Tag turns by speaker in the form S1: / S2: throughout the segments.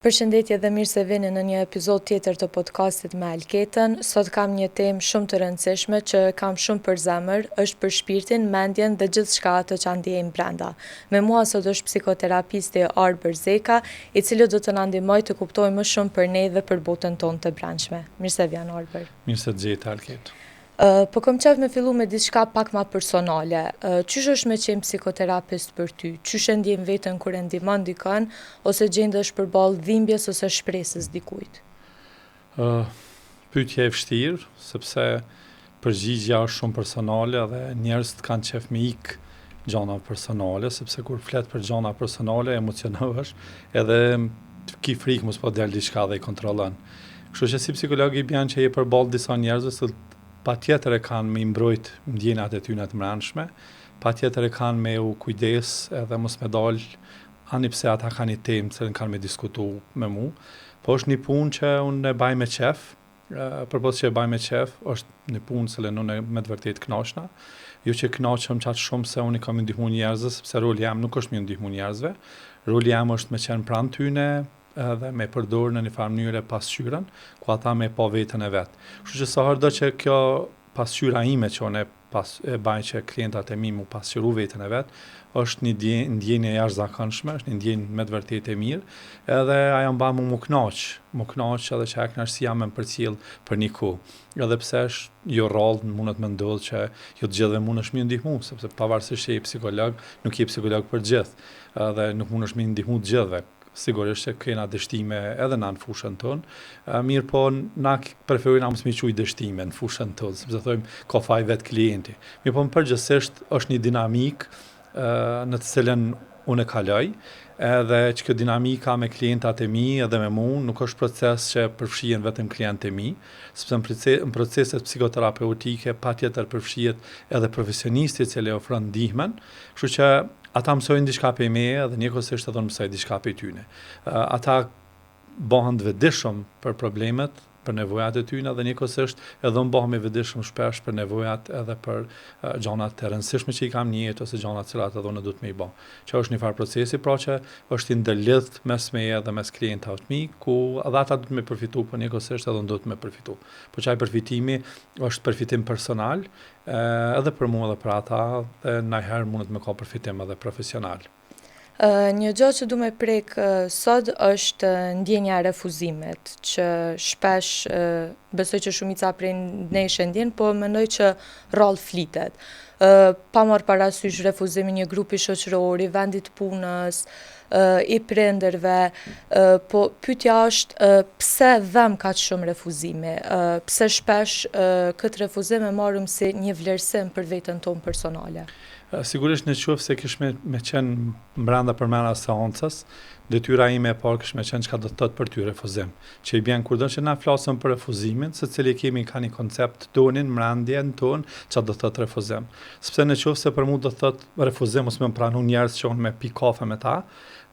S1: Përshëndetje dhe mirë se vini në një epizod tjetër të podcastit me Alketën. Sot kam një temë shumë të rëndësishme që kam shumë për zemër, është për shpirtin, mendjen dhe gjithçka ato që ndjejmë brenda. Me mua sot është psikoterapisti Arber Zeka, i cili do të na ndihmojë të kuptojmë më shumë për ne dhe për botën tonë të brendshme. Mirë se vjen Arber.
S2: Mirë se të gjeta Alketë.
S1: Po kom qef me fillu me diçka pak ma personale. Qysh është me qenë psikoterapist për ty? Qysh e ndjen veten kur e ndihmon dikën ose gjendesh përballë dhimbjes ose shpresës dikujt?
S2: Pyetje e vështirë, sepse përgjigjja është shumë personale dhe njerëzit kanë qef me ik gjëra personale, sepse kur flet për gjëra personale emocionohesh edhe ki frikë mos po del diçka dhe i kontrollon. Kështu që si psikolog i bën që je përballë disa njerëzve që patjetër e kanë me mbrojt ndjenjat e tyre të mbrëmshme, patjetër e kanë me u kujdes edhe mos me dal ani pse ata kanë një temë që kanë me diskutu me mu, po është një punë që unë e baj me qef, përbos që e baj me qef, është një punë që unë me të vërtet knaqna, jo që knaqëm qatë shumë se unë i kam ndihmu njerëzve, sepse roli jam nuk është me ndihmu njerëzve, roli jam është me qenë pranë tyne, edhe me përdorë në një farë mënyrë pasqyrën, ku ata me pa vetën e vetë. Kështu që sa herë do që kjo pasqyra ime që unë e baj që klientat e mi mu pasqyru vetën e vetë, është një ndjenje jashtëzakonshme, është një ndjenjë me të vërtetë e mirë, edhe ajo mba mu knaq edhe që ajo kënaqësia më përcjell për një kohë. Edhe pse është jo rrallë mundet me ndodhë që jo të gjithëve mundesh me ndihmu, sepse pavarësisht që je psikolog, nuk je psikolog për gjithë, edhe nuk mundesh me ndihmu të gjithëve. Sigurisht që kena dështime edhe na në fushën tonë, mirë po na preferojna mos mi quj dështime në fushën tonë, sepse thojmë ka faj vetë klienti. Mirë po më përgjithsisht është një dinamik në të cilën unë e kaloj, edhe që kjo dinamika me klientat e mi edhe me mu nuk është proces që përfshihen vetëm klientë e mi, sepse në proceset psikoterapeutike patjetër përfshihet edhe profesionisti i cili ofron ndihmën, kështu që ata mësojnë diçka prej meje dhe njëkohësisht edhe unë mësoj diçka prej tyne. Ata bëhen të vetëdijshëm për problemet, për nevojat e tyre dhe njëkohësisht edhe unë bëhem i vetëdijshëm shpesh për nevojat edhe për gjërat të rëndësishme që i kam në jetë ose gjërat të cilat edhe unë duhet me i bë. Që është një farë procesi, pra që është i ndërlidh mes meje dhe mes klientave të mi, ku edhe ata duhet me përfitu, por njëkohësisht edhe unë duhet me përfitu. Po që ai përfitimi është përfitim personal, edhe për mua dhe për ata, dhe ndonjëherë mundet me ka përfitim edhe profesional.
S1: Një gjë që du me prek sot është ndjenja e refuzimit, që shpesh besoj që shumica prej nesh e ndjen, po mendoj që rrallë flitet. Pa marrë parasysh refuzimin një grupi shoqëror, i vendit punës, i prindërve, po pyetja është pse dhem kaq shumë refuzime, pse shpesh këtë refuzim e marrim si një vlerësim për veten tonë personale.
S2: Sigurisht në qoftë se kish me qenë brenda përmena seancës, detyra ime e parë kish me qenë çka do të thotë për ty refuzim. Që i bjen kurdo që na flasim për refuzimin, secili kemi ka një koncept tonin, mendjen tonë, çka do të thotë refuzim. Sepse në qoftë se për mua do të thotë refuzim mos më pranu njerëz që unë me pi kafe me ta,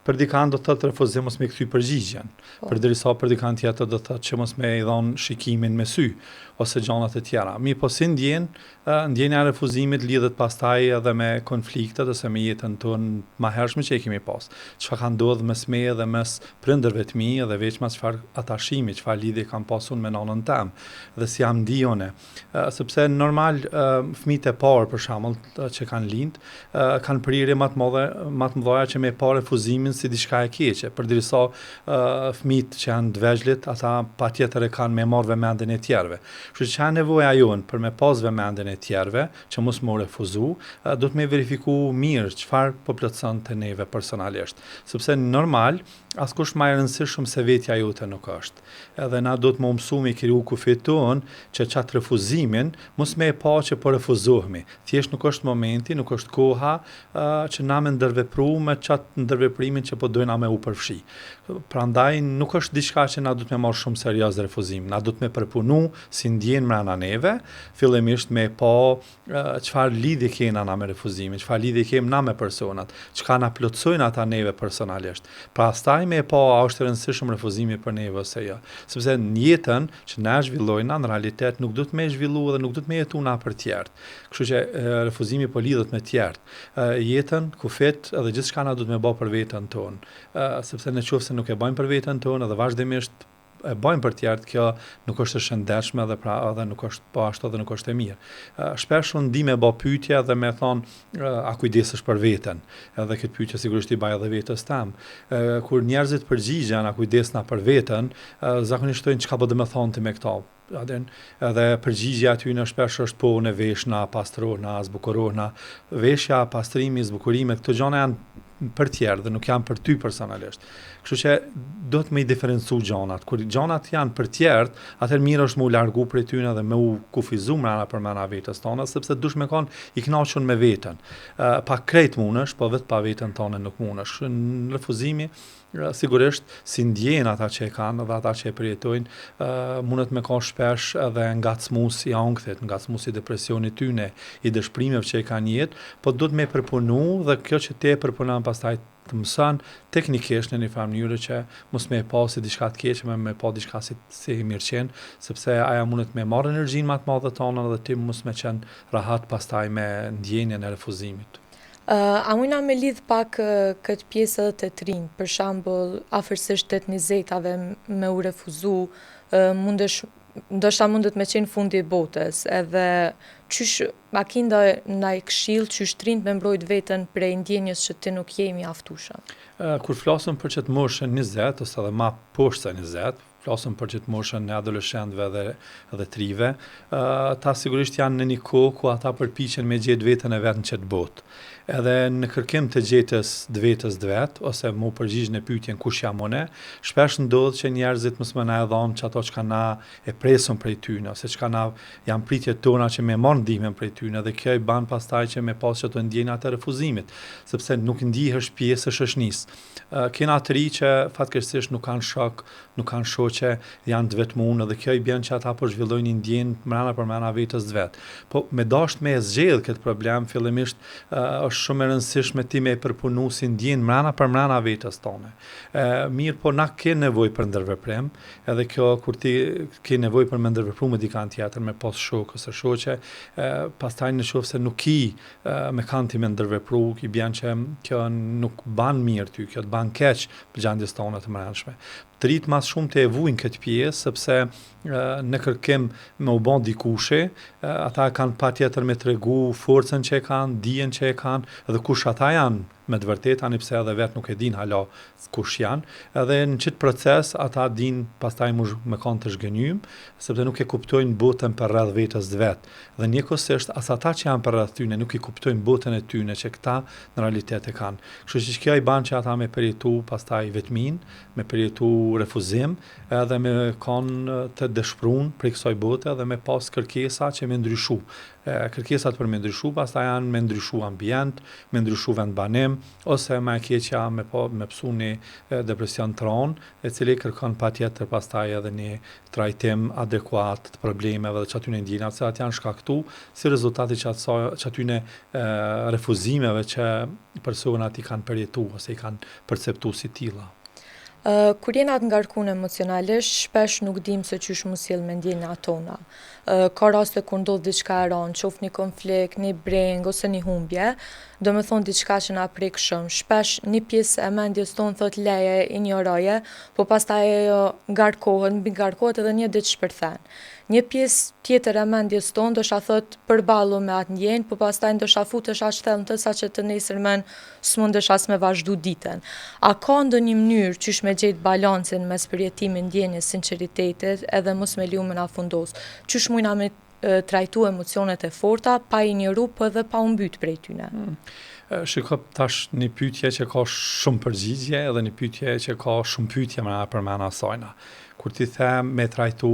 S2: për dikan do të thotë refuzim mos me kthy përgjigjen. Përderisa për dikan tjetër do të thotë që mos me i dhon shikimin me sy ose gjëra të tjera. Mi po si ndjenja e refuzimit lidhet pastaj edhe me konfliktet ose me jetën tonë mahershme që e kemi pas. Çfarë ka ndodhur mes meje dhe mes prindërve të mi edhe veç mas çfarë atashimi, çfarë lidhje kam pasur me nanën tem dhe si jam ndijone. Sepse normal fëmijët e parë për shembull që kanë lind kanë prirje më të mëdha që me parë refuzimin si diçka e keqe, përderisa fëmijët që janë të vegjëlit, ata patjetër e kanë me marrë vëmendjen e tjerëve. Kështu që nevoja jonë për me pas vëmendjen e tjerëve, që mos më refuzu, do të me verifiku mirë çfarë po plotson te neve personalisht, sepse normal askush më e rëndësishëm se vetja jote nuk është. Edhe na do të më mësu me kriu kufit tonë që qatë refuzimin mos me e pa që po refuzohemi. Thjesht nuk është momenti, nuk është koha që na me ndërvepru me qatë ndërveprimin që po dojna me u përfshi. Prandaj nuk është diçka që na do të me marrë shumë serios refuzimin. Na do të me përpunu si ndjen mrena neve, fillimisht me pa çfarë lidhje kena na me refuzimin, çfarë lidhje kem na me personat, çka na plotsojnë ata neve personalisht. Pastaj me e pa a është e rëndësishëm refuzimi për neve ose jo. Sepse në jetën që na zhvillojna në realitet nuk do të me zhvillu dhe nuk do të me jetu na për tjertë. Kështu që refuzimi po lidhet me tjertë. Jetën, kufit edhe gjithçka na do të me bë për veten tonë. Sepse nëse nuk e bëjmë për veten tonë edhe vazhdimisht e bëjmë për tjertë, kjo nuk është e shëndetshme dhe pra edhe nuk është po ashtu dhe nuk është e mirë. Shpesh unë di me bë pyetje dhe me thonë a kujdesesh për veten. Edhe këtë pyetje sigurisht i baj edhe vetes tam. Kur njerëzit përgjigjen a kujdesna për veten, zakonisht thonë çka po do të më thonë ti me këto. Edhe përgjigjja aty në shpesh është po në veshna, pastrohna, zbukurohna. Veshja, pastrimi, zbukurimet, këto gjëra janë për tjerë dhe nuk janë për ty personalisht. Kështu që do të me i diferencu gjanat. Kur gjanat janë për tjerë, atëherë mirë është me u largu prej tyne dhe me u kufizu mrena për mrena vetës tonë, sepse dush me konë i knaqën me vetën. Pa krejt munësh, po vetë pa vetën tonë nuk munësh. Në refuzimi, sigurisht, si ndjen ata që e kanë dhe ata që e përjetojnë, mundet me konë shpesh edhe ngacmus i ankthit, ngacmus i depresionit tyne, i dëshprimeve që e kanë jetë, po do të me përpunu dhe kjo që te përpunan pastaj të mëson teknikisht në një farë mënyrë që mos me pa si diçka të keqe, me pa diçka si mirëqen, sepse aja mundet me marrë energjinë më të madhe tonë dhe ti mos me qenë rahat pastaj me ndjenjen e refuzimit.
S1: A mujna me lidh pak këtë pjesë të trinj, për shembull afërsisht 8-20-ave me u refuzu, ndoshta mundet me qenë fundi i botës, edhe qysh a ki ndaj këshill qysh trinjt me mbrojt veten prej ndjenjes që ti nuk je i mjaftueshëm?
S2: Kur flasëm për çet moshën 20 ose edhe më poshtë se 20, flasëm për çet moshën e adoleshentëve dhe trive, ta sigurisht janë në një kohë ku ata përpiqen me gjetë veten e vet në çet botë. Edhe në kërkim të gjetës dë vetës ose mu përgjigj në pyetjen kush jam unë, shpesh ndodh që njerëzit mos më na e dhanë çato çka na e presëm prej tyne, ose çka na janë pritjet tona që me marr ndihmën prej tyne, dhe kjo i ban pastaj që me pas çato ndjenja të refuzimit, sepse nuk ndihesh pjesë e shoqënisë. Kena të ri që fatkeqësisht nuk kanë shok, nuk kanë shoqe, janë të vetmuar dhe kjo i bën që ata po zhvillojnë ndjenjë mrena për mrena vetës vet. Po me dasht me zgjedh këtë problem fillimisht është shumë e rëndësishme ti me përpunu si ndjen mrena për mrena vetës tonë. Mirë, po na ke nevojë për ndërveprim, edhe kjo kur ti ke nevojë për me ndërvepru me dikant tjetër, me pas shok ose shoqe, pastaj nëse nuk ki me kanë ti me ndërvepru, i bjen që kjo nuk ban mirë ty, kjo të ban keq për gjendjes tone të mrenshme. Të rritë mas shumë të evujnë këtë pjesë, sepse në kërkim me u bon dikushi, ata kanë pa tjetër me të regu forcen që e kanë, dijen që e kanë, edhe kush ata janë me të vërtet, ani pse edhe vetë nuk e din hala kush janë, edhe në qitë proces ata din pastaj me kanë të zhgënjym, sepse nuk e kuptojnë botën për rreth vetës dhe vetë. Dhe njëkohësisht as ata që janë për rreth tyne nuk i kuptojnë botën e tyne që këta në realitet e kanë. Kështu që kjo i ban që ata me përjetu pastaj vetmin, me përjetu refuzim, edhe me kanë të dëshprun për kësaj bote dhe me pas kërkesa që me ndryshu. Kërkesat për me ndryshu, pastaj janë me ndryshu ambient, me ndryshu vendbanim, ose më e keqja me psu një depresion tron, e cili kërkon patjetër pastaj edhe një trajtim adekuat të problemeve dhe që aty në ndjenjat, se atë janë shkaktu si rezultati që aty në refuzimeve që personat i kanë përjetu ose i kanë perceptu si tilla.
S1: Kur jena të ngarkun emocionalisht, shpesh nuk dim se qysh mu sjell me ndjenjat tona. Ka raste kur ndodh diçka e rëndë, qoft një konflikt, një breng ose një humbje, do me thonë diçka që na prek shumë. Shpesh një pjesë e mendjes tonë thot leje, injoroje, po pastaj ajo ngarkohet edhe një ditë shpërthen. Një pjesë tjetër e mendjes tonë ndoshta thot përballu me atë ndjenjë, po pastaj ndoshta futesh aq thellë të saqë të nesërmen s'mundesh as me vazhdu ditën. A ka ndonjë mënyrë qysh me gjetë balancin mes përjetimit ndjenjes, sinqeritetit edhe mos me liu me na fundos? Qysh mujna me trajtu emocionet e forta pa i injoru po edhe pa u mbyt prej tyne?
S2: Shiko, tash një pyetje që ka shumë përgjigje edhe një pyetje që ka shumë pyetje për mana sajna. Kur ti them me trajtu,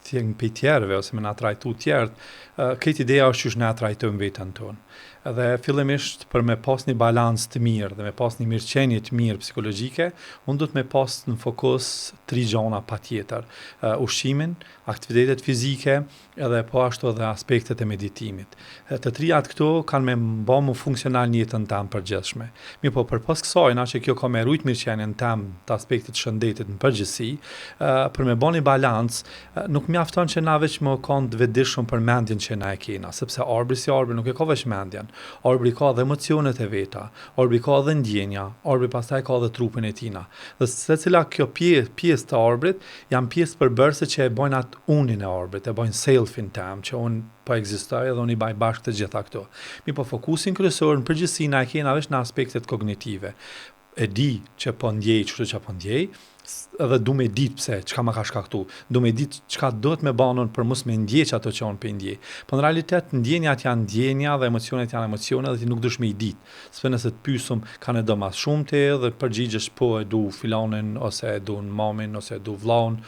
S2: pej tjerëve ose me na trajtu tjerët, këtë ideja është qysh na trajtojmë veten tonë. Dhe fillimisht për me pas një balans të mirë dhe me pas një mirëqenie të mirë psikologjike, unë do të me pas në fokus 3 gjona patjetër: ushqimin, aktivitetet fizike, edhe po ashtu edhe aspektet e meditimit. Të trijat këto kanë me bë mu funksional në jetën tam përgjithshme. Mirë po përpas kësaj, na që kjo ka me rujt mirëqenien tam të aspektit shëndetit në përgjithësi, për me bë një balans, nuk mjafton që na veç më kanë të vetëdijshëm për mendjen që na e kena, sepse arbri si arbri nuk e ka veç mendjen. Arbri ka dhe emocionet e veta, arbri ka dhe ndjenja, arbri pastaj ka dhe trupin e tina. Dhe secila kjo pjesë të arbrit janë pjesë përbërëse që e bojnë atë unin e arbrit, e bojnë selfin tem, që unë po ekzistoj edhe unë i baj bashkë të gjitha këto. Mi po fokusin kryesor në përgjithësi na e kena veç në aspektet kognitive. E di që po ndjej çdo që po ndjej, edhe du me dit pse, çka ma ka shkaktu, du me dit çka do të me banon për mos me ndjeq ato që unë për ndjej. Po në realitet ndjenjat janë ndjenja dhe emocionet janë emocione dhe ti nuk dush me i dit. Spe nëse të pysum kanë e do mas shumë te dhe përgjigjesh po e du filonin ose e du në mamin ose e du vlaun,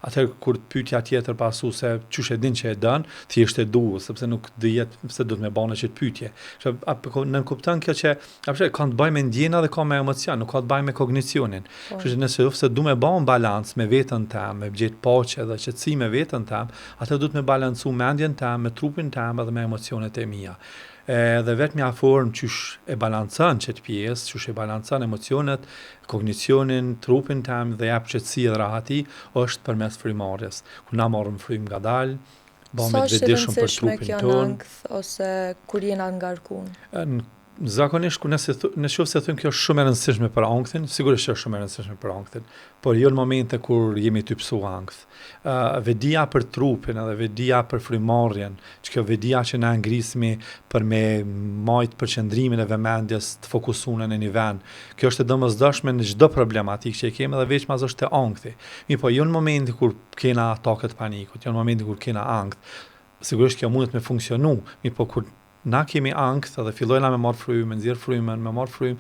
S2: atër kur të pyetja tjetër pasu se qysh e din që e dën, thjesht e du, sepse nuk dihet pse do të me bane që të pyetje. Në kupton kjo që kanë të bëj me ndjenja dhe ka me emocion, nuk ka të bëj me kognicionin. Kështu që nëse du me bën balans me veten tem, me gjetë paqe dhe qetësi me veten tem, atë do të me balancu mendjen tem, me trupin tem edhe me emocionet e mia. Dhe vetmja formë qysh e balancon çet pjesë, qysh e balancon emocionet, kognicionin, trupin tem dhe jap qetësi dhe rahati është përmes frymëmarrjes. Kur na marrim frymë ngadalë, bëhem të vetëdijshëm për trupin tonë,
S1: ose kur jena ngarkuar.
S2: Zakonisht nëse thënë kjo është shumë e rëndësishme për ankthin, sigurisht është shumë e rëndësishme për ankthin, por jo në momente kur jemi të psu ankth. Vedia për trupin edhe vedia për frymëmarrjen, që kjo vedia që na ngrismi për me majt përqendrimin e vëmendjes të fokusuar në një vend, kjo është e domosdoshme në çdo problematikë që kemi dhe veçmas është te ankthi. Mirë po jo në momente kur kena ataket panikut, jo në momente kur kena ankth, sigurisht kjo mundet me funksionu, mirë po kur na kemi ankth edhe fillojna me marr frymë, me nxjerr frymën, me marr frymë,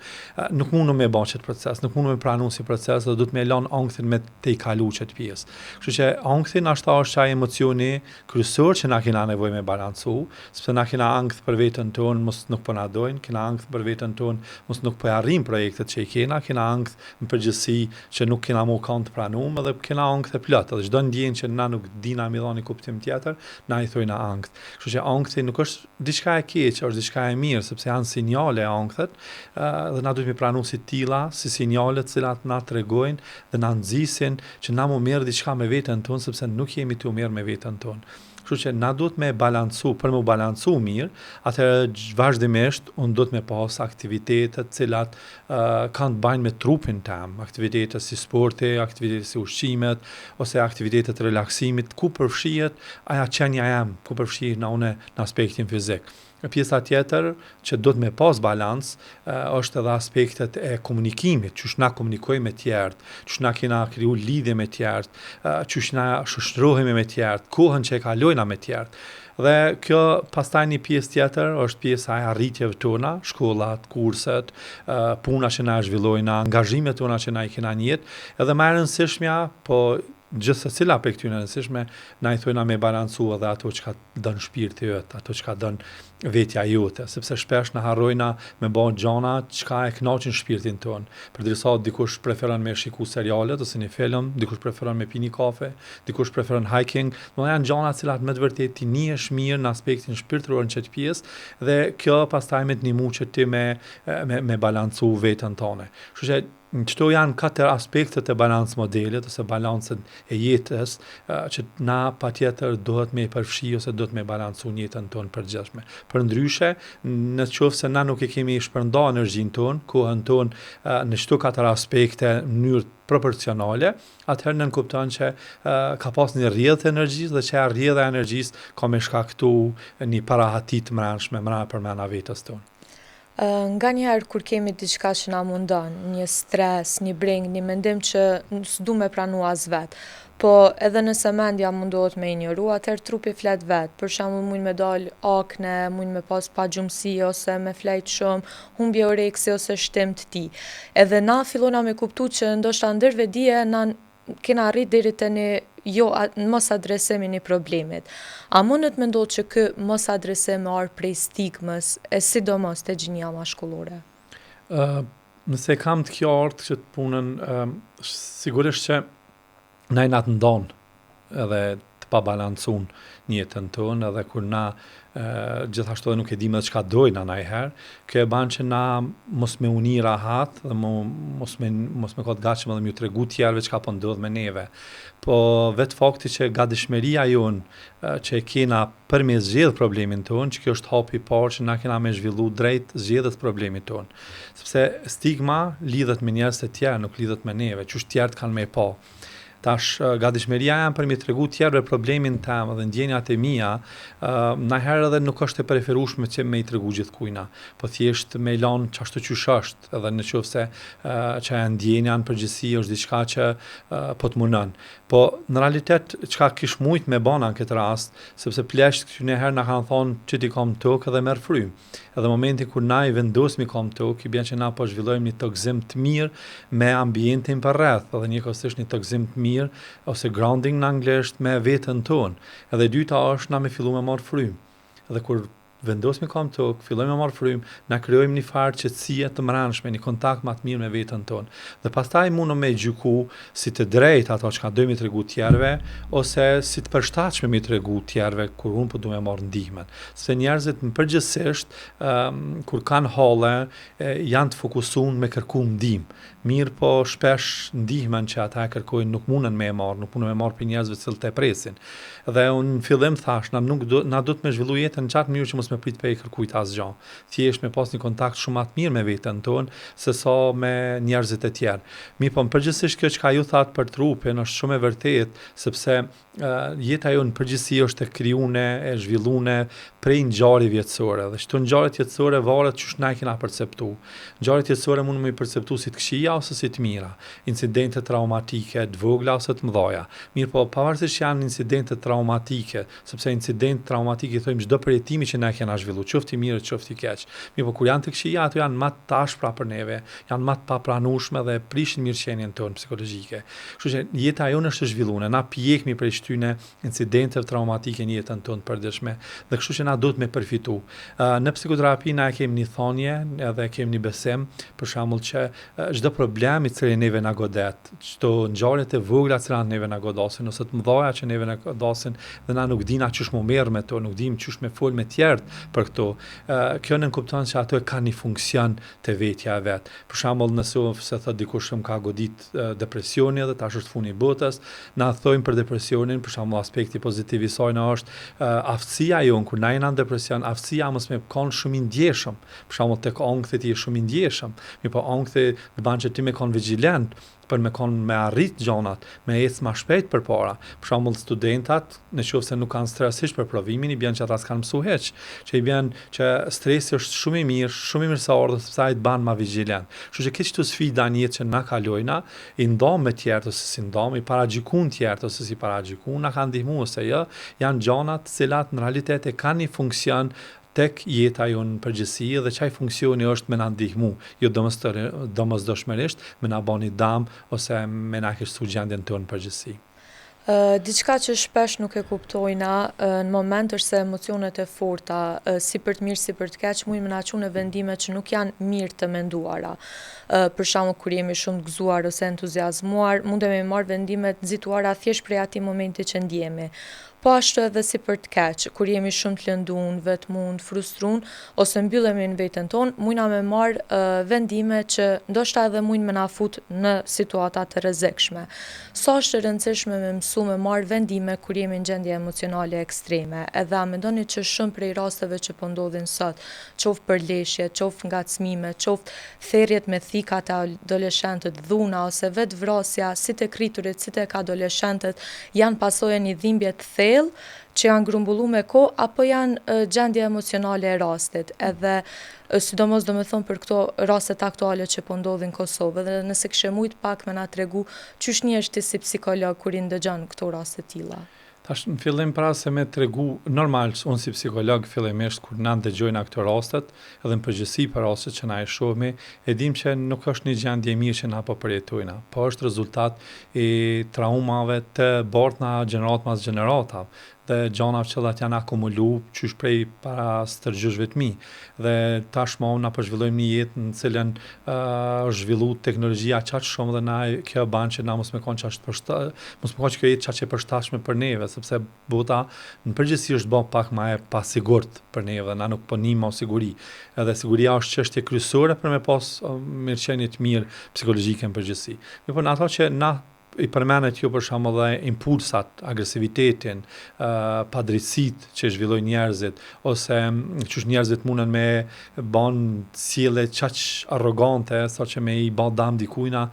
S2: nuk mundem me bën çet proces, nuk mundem me pranu si proces, dhe do të më lën ankthin me te i kalu çet pjesë. Kështu që ankthi ashta është ai emocioni kryesor që na kena nevojë me balancu, sepse na kena ankth për veten tonë, mos nuk po na dojnë, kena ankth për veten tonë, mos nuk po arrim projektet që i kena ankth në përgjithësi që nuk kena më kanë të pranuar, edhe kena ankth e plot, edhe çdo ndjenjë që na nuk dina mi dhani kuptim tjetër, na i thojna ankth. Kështu që ankthi nuk është diçka e keq, është diçka e mirë, sepse janë sinjale e ankthet, dhe na duhet mi pranu si tilla, si sinjale të cilat na tregojnë dhe na nxisin që na mu merr diçka me veten tonë, sepse nuk jemi të merr me veten tonë. Kështu që na duhet me balancu, për me balancu mirë, atëherë vazhdimisht unë duhet me pas aktivitete të cilat kanë të bëjnë me trupin tem, aktivitete si sporti, aktivitete si ushqimet, ose aktivitetet relaksimit, ku përfshihet aja qenia jam, ku përfshihet na une në aspektin fizik. Pjesa tjetër që do të me pas balans është edhe aspektet e komunikimit, qysh na komunikojmë me tjerët, qysh na kena kriju lidhje me tjerët, qysh na shoqërohemi me tjerët, kohën që e kalojna me tjerët. Dhe kjo pastaj një pjesë tjetër është pjesa e arritjeve tona, shkollat, kurset, puna që na zhvillojna, angazhimet tona që na i kena në jetë, edhe më e rëndësishmja, po gjithë se cila për këtyre rëndësishme, na i thojna me balancu edhe ato që ka dënë shpirti jot, ato që ka dënë vetja jote, sepse shpesh në harrojna me bën gjana që ka e kënaqin shpirtin ton. Përderisa dikush preferon me shiku serialet ose një film, dikush preferon me pi një kafe, dikush preferon hiking, do janë gjana të cilat me të vërtetë ti nihesh mirë në aspektin shpirtëror në çet pjesë dhe kjo pastaj me të ndihmu që ti me balancu veten tone. Kështu që këto janë 4 aspektet e balans modelit ose balancën e jetës që na patjetër duhet me përfshi ose duhet me balancu në jetën tonë përgjithshme. Përndryshe, në qoftë se na nuk e kemi shpërnda energjinë tonë, kohën tonë në çdo 4 aspekte në mënyrë proporcionale, atëherë nën kupton që ka pas një rrjedhë të energjisë dhe që a rrjedha e energjisë ka me shkaktu një parahati të mbrëmshme përmena vetës tonë.
S1: Nga njëherë kur kemi diçka që na mundon, një stres, një breng, një mendim që s'du me pranu as vetë, po edhe nëse mendja mundohet me injoru, atëherë trupi flet vetë. Për shembull mund me dal akne, mund me pas pagjumsi ose me flejt shumë, humbje oreksi ose shtim të ti. Edhe na fillona me kuptu që ndoshta ndër vedije na kena arrit deri tani mos adresimin e problemit. A mundet me ndodhë që kë mos adresim me arë prej stigmës, e sidomos të gjinja mashkullore?
S2: Nëse kam të qartë që të punën, sigurisht që na i natë ndonë edhe të pabalancuar në jetën tonë, edhe kur na gjithashtu edhe nuk e dim edhe çka dojna najherë, kjo e ban që na mos me uni rahat dhe mos me kot gatshëm edhe m'ju tregu tjerëve çka po ndodh me neve. Po vetë fakti që gatishmëria jonë që e kena për me zgjedh problemin tonë, që kjo është hapi i parë që na kena me zhvillu drejt zgjedhjes problemit tonë. Sepse stigma lidhet me njerëz të tjerë, nuk lidhet me neve, qysh tjerët kanë me pa. Tash gatishmëria jam për mi tregu tjerëve problemin tem dhe ndjenjat e mia, najherë edhe nuk është e preferueshme që me i tregu gjithkujna, po thjesht me i lanë çashtu qysh është, edhe nëse që e ndjenja në përgjithësi është diçka që po të munën. Po në realitet çka kish mujt me bana në këtë rast, sepse plesht që njëherë na kanë thonë që ti kam tokë dhe merr frymë. Edhe momentin kur na i vendosmi kam tokë, i bën që na po zhvillojmë një tokëzim të mirë me ambientin përreth, edhe njëkohësisht një tokëzim të mirë ose grounding në anglisht me veten tonë. Edhe e dyta është na me fillu me marr frymë. Edhe kur vendosmi kam tokë, fillojmë me marr frymë, na krijojmë një farë qetësie të mbrëmshme, një kontakt më të mirë me veten tonë. Dhe pastaj mundom me gjyku si të drejtë ato çka dojmë t'regu tjerëve ose si të përshtatshme me t'regu tjerëve kur unë po duam të marr ndihmën. Se njerëzit në përgjithsisht kur kanë halle janë të fokusuar me kërku ndihmë. Mirë po shpesh ndihmën që ata e kërkojnë nuk mundën me e marr, nuk mundën me marr për njerëzve që të presin. Dhe unë në fillim thash, na do të me zhvillu jetën në qatë mënyrë që mos me prit pe i kërkujt asgjë. Thjesht me pas një kontakt shumë më të mirë me veten tonë se sa me njerëzit e tjerë. Mirë po përgjithsisht kjo çka ju thatë për trupin është shumë e vërtetë, sepse jeta jonë në përgjithësi është e krijuar e zhvilluar prej ngjarjeve vjetësore. Dhe çto ngjarje vjetësore varet çush na e kena perceptu. Ngjarjet vjetësore mund me i perceptu si të këqija ose si të mira, incidente traumatike, të vogla ose të mëdha. Mirë po pavarësisht që janë incidente traumatike, sepse incident traumatik i thojmë çdo përjetimi që na kena zhvilluar, qoftë i mirë, qoftë i keq. Mirë po kur janë të këqija, ato janë më të tashpra për neve, janë më të papranueshme dhe prishin mirëqenien tonë psikologjike. Kështu që jeta jonë është e zhvilluar, na pjekmi prej shtyne incidente traumatike në jetën tonë përditshme, dhe kështu që na duhet me përfitu. Në psikoterapi na kemi një thonje, edhe kemi një besim, për shembull që çdo problem i cili neve na godet, çdo ngjarje të vogla që neve na godasin ose të mëdha që neve na godasin dhe na nuk dina çush më merr me to, nuk dim çush me fol me tjerët për këto. Kjo nën kupton se ato kanë një funksion të vetja e vet. Për shembull nëse thot dikush më ka godit depresioni dhe tash është funi i botës, na thojmë për depresionin, për shembull aspekti pozitiv i saj na është aftësia jon kur na jena në depresion, aftësia mos me kon shumë i ndjeshëm. Për shembull tek ankthi ti je shumë i ndjeshëm. Mirë po ankthi të ban që ti me kon vigjilent për me arrit gjanat, me ecë më shpejt përpara. Për shembull studentat, nëse nuk kanë stresisht për provimin, i bën që ata s'kan mësu hiç, që i bën që stresi është shumë i mirësor dhe sepse ai të ban më vigjilent. Kështu që këto sfida në jetë që na kalojna, i ndom me tjerët ose si ndom, i paragjykun tjerët ose si paragjykun, na kanë ndihmuar ose jo, janë gjana të cilat në realitet e kanë një funksion tek jeta jonë në përgjithësi dhe çaj funksioni është me na ndihmu, jo domosdoshmërisht me na bani dëm ose me na kështu gjendjen tonë në përgjithësi.
S1: Diçka që shpesh nuk e kuptojna në moment është se emocionet e forta, si për të mirë si për të keq, mujnë me na çunë vendime që nuk janë mirë të menduara. Për shembull kur jemi shumë të gëzuar ose entuziazmuar, mundemi marr vendime të nxituara thjesht prej atij momenti që ndjemi. Po ashtu edhe si për të keq, kur jemi shumë të lëndun, vetmun, frustrun, ose mbyllemi në veten tonë, mujna me marrë vendime që ndoshta edhe mujnë me na fut në situata të rrezikshme. Sa është e rëndësishme me mësu me marrë vendime kur jemi në gjendje emocionale ekstreme, edhe a mendoni që shumë prej rasteve që po ndodhin sot, qoftë për leshje, qoftë ngacmime, qoftë therrjet me thika të adoleshentët, dhuna ose vetë vrasja, si të kriturit, si tek adoleshentët, janë pasojë një dhimbje të thellë që janë grumbullu me kohë apo janë gjendje emocionale e rastit, edhe sidomos do me thonë për këto rastet aktuale që po ndodhin në Kosovë, dhe nëse kishe mujt pak me na tregu qysh njesh ti si psikolog kur i ndëgjon këto raste tilla.
S2: Tash në fillim para se me tregu, normal, unë si psikolog fillimisht kur na dëgjojnë këto rastet, edhe në përgjithësi për rastet që na e shohim, e dim që nuk është një gjendje e mirë që na po përjetojna, po është rezultat i traumave të bortna gjenerat mas gjenerata dhe gjanave që janë akumulu qysh prej para stërgjyshve të mi. Dhe tashmë na po zhvillojmë një jetë në cilën është zhvillu teknologjia qaq shumë dhe na kjo ban që na mos me konë që kjo jetë qaq e përshtatshme për neve, sepse bota në përgjithësi është bërë pak më e pasigurt për neve dhe na nuk po nihmë siguri. Edhe siguria është çështje kryesore për me pas mirëqenie të mirë psikologjike në përgjithësi. Mirë, ato që na i përmenet jo për shembull dhe impulsat, agresivitetin, padrejtësitë që zhvillojnë njerëzit, ose qysh njerëzit munden me ban sjellje qaq arrogante saqë me i bë dëm dikujna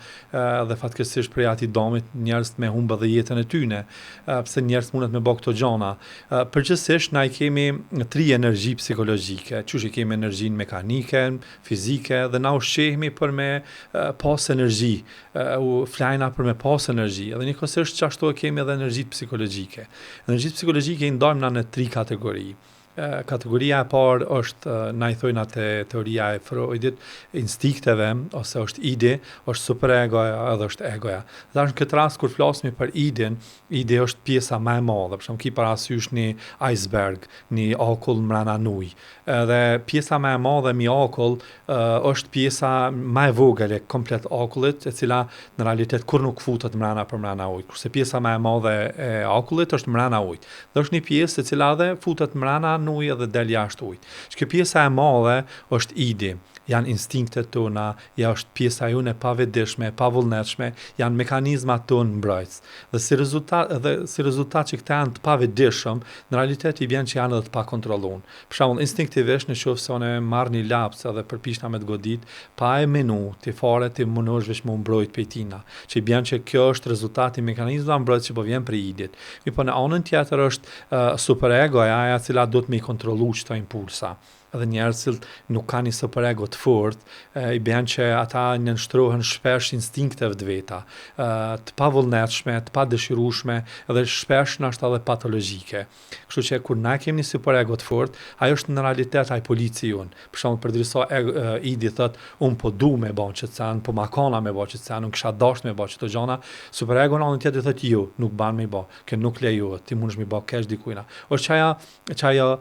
S2: dhe fatkeqësisht prej atij dëmit njerëz me humbë dhe jetën e tyre, pse njerëz mundet me bë këto gjëna. Përgjithsisht na i kemi tri energji psikologjike, qysh i kemi energjinë mekanike, fizike dhe na ushqehemi për me pas energji, flajna për me pas energji, edhe njëkohësisht ashtu kemi edhe energjitë psikologjike. Energjitë psikologjike i ndajmë në tri kategori. Kategoria e parë është, na i thojnë atë teoria e Freudit, instinkteve, ose është ide, është superegoja edhe është egoja. Dhe në këtë rast, kur flasmi për iden, ide është pjesa më e madhe, për shembull, ki parasysh një iceberg, një akull mrena ujë. Dhe pjesa më e madhe mi akull është pjesa më e vogël e komplet akullit, e cila në realitet kur nuk futet mrena ujit. Kurse pjesa më e madhe e akullit është mrena ujit. Dhe është një pjesë e cila dhe futet mrena ujë dhe del jashtë ujit. Kjo pjesa e madhe është ide, janë instinktet tona, është pjesa jone pavetdijshme, pavullnetshme, janë mekanizmat tonë mbrojtës. Dhe si rezultat që këta janë të pavetdijshëm, në realitet i vjen që janë edhe të pakontrolluar. Për shembull, instinktivisht nëse unë marr një laps edhe përpiqna me të godit, pa e menu, ti fare ti mundosh vetëm u mbrojt prej tina. Që i vjen që kjo është rezultati i mekanizmave mbrojtëse që po vjen prej idit. Po në anën tjetër është superegoja, ajo cila do të më kontrollu çdo impulsa. Edhe njerëzit nuk kanë një superego të fortë, i bën që ata nënshtrohen shpesh instinkteve të veta, të pavullnetshme, të padëshirueshme dhe shpesh ndoshta edhe patologjike. Kështu që kur na kemi një superego të fortë, ajo është në realitet ai polici jon. Për shembull, përderisa idi thot, un po du me bën çetsan, po makona me bën çetsan, un kisha dashur me bën çto gjëna, superego në anën tjetër thot jo, nuk ban me bë, kë nuk lejohet, ti mundesh me bë kesh dikujna. Është çaja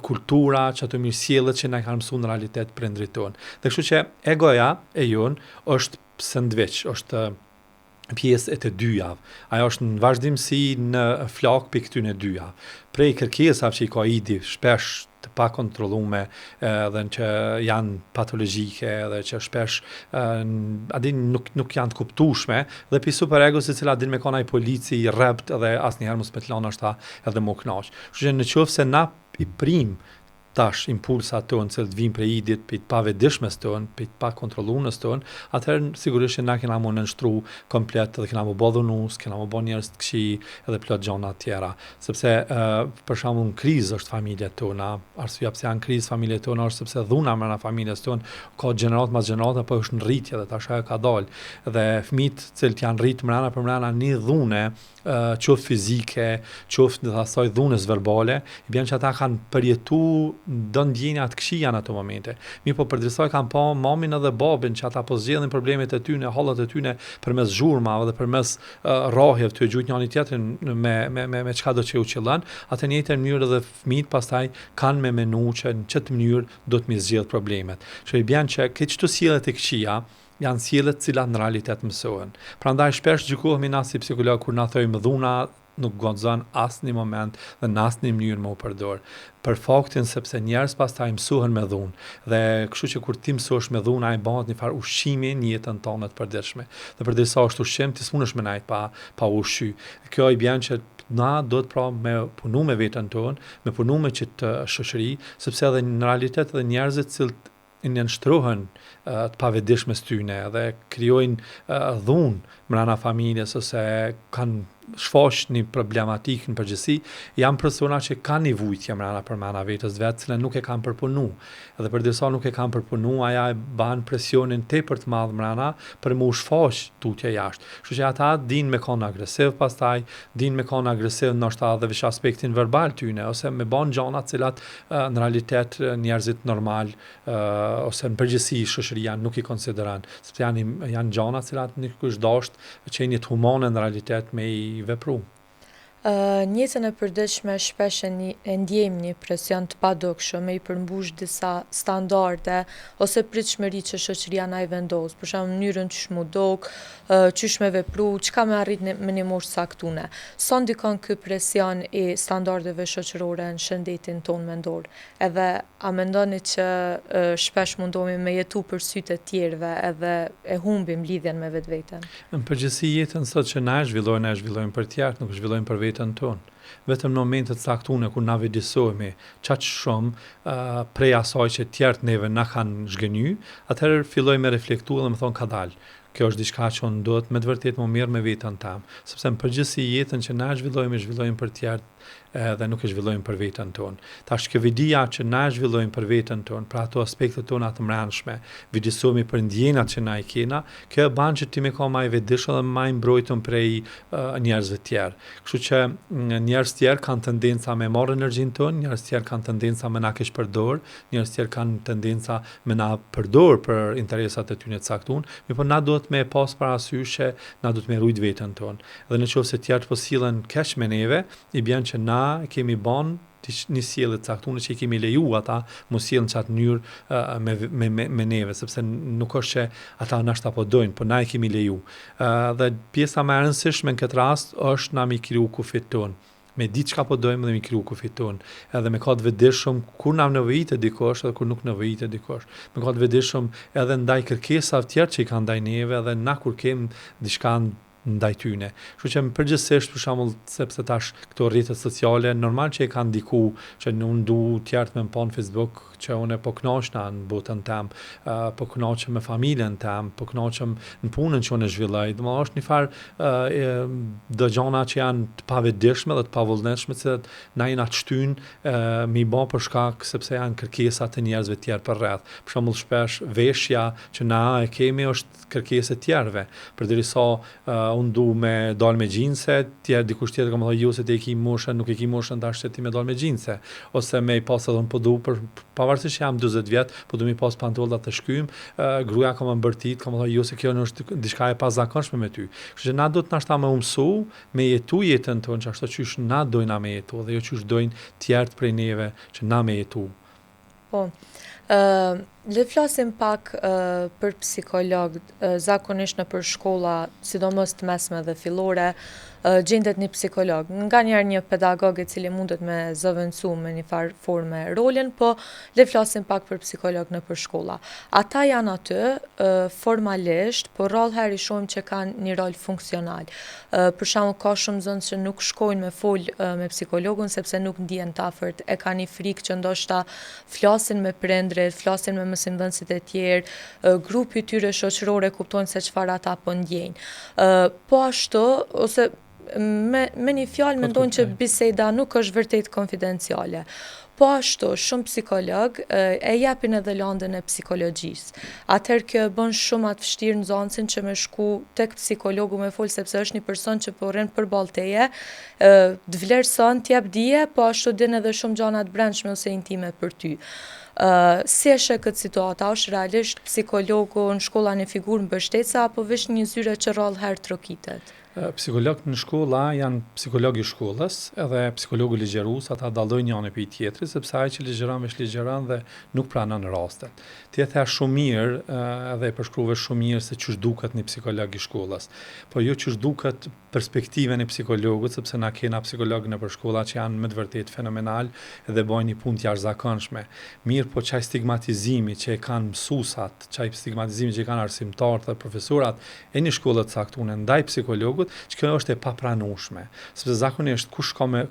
S2: kultura ato mirësjelljet që na kanë mësuar në realitet prindrit tonë. Dhe kështu që egoja e jon është sandwich, është pjesë e të dyjave. Ajo është në vazhdimsi në flak për këtyne dyja. Prej kërkesave që i ka idi shpesh të pakontrollume dhe që janë patologjike dhe që shpesh nuk janë të kuptueshme dhe pi superegos e cila din me kanë ai polici i rrept dhe asnjëherë mos me të lanë ashta edhe më kënaq. Kështu që nëse na i prim tash impulsat tonë që të vinë prej idit, për të pavetdijshmes tonë, për të pakontrollues tonë, atëherë sigurisht që na kena më nënshtru komplet dhe kena më bë dhunus, kena më bë njerëz të këqij edhe plot gjëra të tjera. Sepse për shembull në krizë është familjet tona, arsyeja pse janë krizë familjet tona është sepse dhuna brenda familjes tonë ka gjenerat mas gjenerata, po është në rritje dhe tash ajo ka dalë. Dhe fëmijët që janë rrit brenda për brenda një dhune, qoftë fizike, qoftë në asaj dhunës verbale, i bën që ata kanë përjetu do ndjenja të këqija në ato momente. Mirë po përderisa kanë pa mamin edhe babin që ata po zgjedhin problemet e tyre, hallat e tyre përmes zhurmave dhe përmes rrahjeve të gjujt njëri tjetrin me çka do të u qellën, atë në njëjtën mënyrë edhe fëmijët pastaj kanë me menu që në çet mënyrë do të më zgjidh problemet. Që i bën që këto sjellje të këqija janë sjellje të cilat në realitet mësohen. Prandaj shpesh gjykohemi na si psikolog kur na thojmë dhuna nuk guxon asnjë moment dhe në asnjë mënyrë më u përdor. Për faktin sepse njerëz pastaj mësohen me dhunë dhe kështu që kur ti mësohesh me dhunë ai bëhet një farë ushqimi në jetën tonë të përditshme. Dhe përderisa është ushqim ti s'mundesh me najt pa ushqy. Kjo i bën që na do të pra me punu me veten tonë, me punu me çit shoqëri, sepse edhe në realitet edhe njerëzit cilët i nënshtrohen të pavetdijshmes tyne dhe krijojnë dhunë brenda familjes ose kanë shfaq një problematik në përgjithësi, janë persona që kanë nevojë mrena për mana vetës vetë, cilën nuk e kanë përpunu. Edhe përderisa nuk e kanë përpunu, aja e ban presionin tepër të madh mrena për mu shfaq tutje jashtë. Kështu që ata din me kon agresiv pastaj, din me kon agresiv ndoshta edhe veç aspektin verbal tyne, ose me ban gjana të cilat në realitet njerëzit normal ose në përgjithësi shoqëria nuk i konsideran, sepse janë gjana të cilat nuk është dashur qenjet humane në realitet me i vepru.
S1: Në jetën e përditshme shpesh e ndjejmë një presion të padukshëm me i përmbush disa standarde ose pritshmëri që shoqëria na i vendos, për shembull mënyrën qysh mu dok, qysh me vepru, çka me arrit me një moshë caktune. Sa ndikon ky presion i standardeve shoqërore në shëndetin ton mendor? Edhe a mendoni që shpesh mundohemi me jetu për sytë e tjerëve edhe e humbim lidhjen me vetveten?
S2: Në përgjithësi jetën sot që na e zhvillojnë për tjerë, nuk zhvillojnë për vetën tonë. Vetëm në momentet caktune kur na vedisohemi çaq shumë prej asaj që tjerët neve na kanë zhgënjy, atëherë filloj me reflektu dhe me thonë ka dalë. Kjo është diçka që unë duhet me të vërtet më mirë me vetën tam, sepse në përgjithësi jetën që na zhvillojmë për tjerët dhe nuk e zhvillojmë për veten tonë. Tash kjo vidia që na zhvillojmë për veten tonë, për ato aspektet tona të mbrëmshme, vedisohemi për ndjenjat që na i kena, kjo bën që ti me ka më i vetëdijshëm dhe më i mbrojtur prej njerëzve të tjerë. Kështu që njerëz të tjerë kanë tendenca me marrë energjinë tonë, njerëz të tjerë kanë tendenca me na keq përdor, njerëz të tjerë kanë tendenca me na përdor për interesat e tyre të caktuar, mirëpo na duhet me pas parasysh që na duhet me rujt veten tonë. Dhe nëse tjerët po sillen keq me neve, i bën që na kemi ban një sjellje të caktuar që i kemi leju ata mos sjellin çat mënyrë me neve, sepse nuk është që ata nashta po dojnë, po na e kemi leju. Dhe pjesa më e rëndësishme në këtë rast është na mi kriju kufit ton. Me ditë çka po dojmë dhe mi kriju kufit ton. Edhe me ka të vetëdijshëm kur na nevojitet dikush edhe kur nuk nevojitet dikush. Me ka të vetëdijshëm edhe ndaj kërkesave të tjera që i kanë ndaj neve edhe na kur kem diçka ndaj tyne. Kështu që përgjithsisht për shembull sepse tash këto rrjetet sociale normal që e kanë ndiku që unë du tjerët me më pa në Facebook që unë po kënaqna në botën tem, po kënaqem me familjen tem, po kënaqem në punën që unë zhvilloj. Domethënë është një farë do gjana që janë të pavetëdijshme dhe të pavullnetshme që na jena të shtyn me i bë për shkak sepse janë kërkesa të njerëzve të tjerë për rreth. Për shembull shpesh veshja që na e kemi është kërkesë të tjerëve. Përderisa unë du me dal me gjinse, dikush tjetër ka më thënë ju se ti e ki moshën, nuk e ki moshën tash se ti me dal me gjinse, ose me i pas edhe unë po du për pavarësisht që jam 40 vjet, po du mi pas pantolla të shkym, gruaja ka më mbërtit, ka më thënë ju se kjo është diçka e pazakonshme me ty. Kështu që na duhet nashta më mësu me jetu jetën tonë, që ashtu qysh na dojna me jetu, dhe jo qysh dojnë tjerët prej neve që na me jetu.
S1: Po. Le flasim pak për psikologët, zakonisht në për shkolla, sidomos të mesme dhe fillore, gjendet një psikolog. Nga njerë një pedagog e cili mundet me zëvendësu me një farë forme rolin, po le flasim pak për psikolog në për shkolla. Ata janë aty formalisht, por rrallëherë i shohim që kanë një rol funksional. Për shembull ka shumë zonë që nuk shkojnë me fol me psikologun sepse nuk ndihen të afërt, e kanë një frikë që ndoshta flasin me prindrit, flasin me mësimdhënësit e tjerë, grupi i tyre shoqëror e kuptojnë se çfarë ata po ndjejnë. Po ashtu ose me një fjalë mendojnë që biseda nuk është vërtet konfidenciale. Po ashtu, shumë psikolog e japin edhe landën e psikologjisë. Atëherë kjo bën shumë atë vështirë nxënësin që me shku tek psikologu me fol sepse është një person që po rrin përballë teje, të vlerëson, t'jap dije, po ashtu din edhe shumë gjëra të brendshme ose intime për ty. Si e sheh këtë situatë? Është realisht psikologu në shkolla një figurë mbështetëse apo veç një zyre që rrallëherë trokitet?
S2: Psikologët në shkolla janë psikologi i shkollës edhe psikologu ligjërues, ata dallojnë njëri prej tjetrit sepse ai që ligjëron veç ligjëron dhe nuk pranon rastet. Ti e the shumë mirë edhe e përshkruve shumë mirë se ç'është duket një psikolog i shkollës. Po jo ç'është duket perspektivën e psikologut, sepse na kena psikologë në shkolla që janë me të vërtetë fenomenal dhe bojnë një punë të jashtëzakonshme. Mirë, po çaj stigmatizimi që e kanë mësuesat, çaj stigmatizimi që e kanë arsimtarët dhe profesorat e një shkolle të caktuar ndaj psikologut psikologut, që kjo është e papranueshme. Sepse zakonisht kush ka me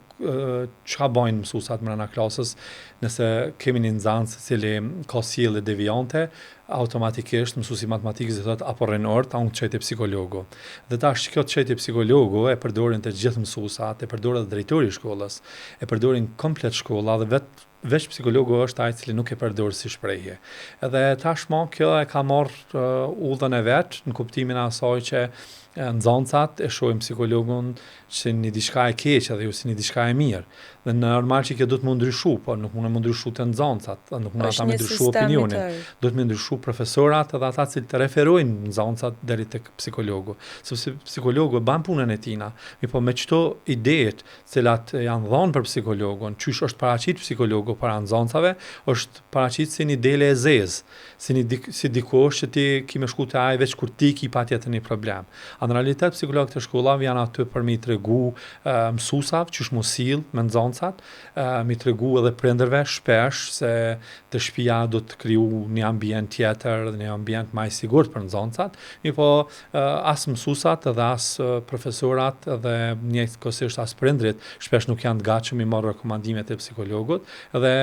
S2: çka bajnë mësuesat brenda klasës, nëse kemi një nxënës i cili ka sjellje deviante, automatikisht mësuesi matematikës do thotë apo rrenort, unë çoj te psikologu. Dhe tash kjo çojtje psikologu e përdorin të gjithë mësuesat, e përdorin edhe drejtori i shkollës, e përdorin komplet shkolla dhe veç psikologu është ai i cili nuk e përdor si shprehje. Edhe tashmë kjo e ka marrë udhën e vet në kuptimin e asaj që nxënësat e shohin psikologun si një diçka e keqe dhe jo si një diçka e mirë. Dhe normal që kjo do të më ndryshu, po nuk mund të më ndryshu të nxënësat, nuk mund ata më ndryshu opinionin. Do të më ndryshu profesorat edhe ata që të referojnë nxënësat deri tek psikologu. Sepse psikologu e bën punën e tina, po me çto ideet cilat janë dhënë për psikologun, çysh është paraqit psikologu para nxënësave, është paraqit si një dele e zezë, si dikush që ti ki me shku te ai veç kur ti ki patjetër një problem. Në realitet psikologët e shkollave janë aty për mi tregu mësuesave çysh mos sill me nxënësat, mi tregu edhe prindërve shpesh se te shtëpia do të kriju një ambient tjetër dhe një ambient më i sigurt për nxënësat, po as mësuesat edhe as profesorat edhe njëkohësisht as prindrit shpesh nuk janë të gatshëm i marrë rekomandimet e psikologut dhe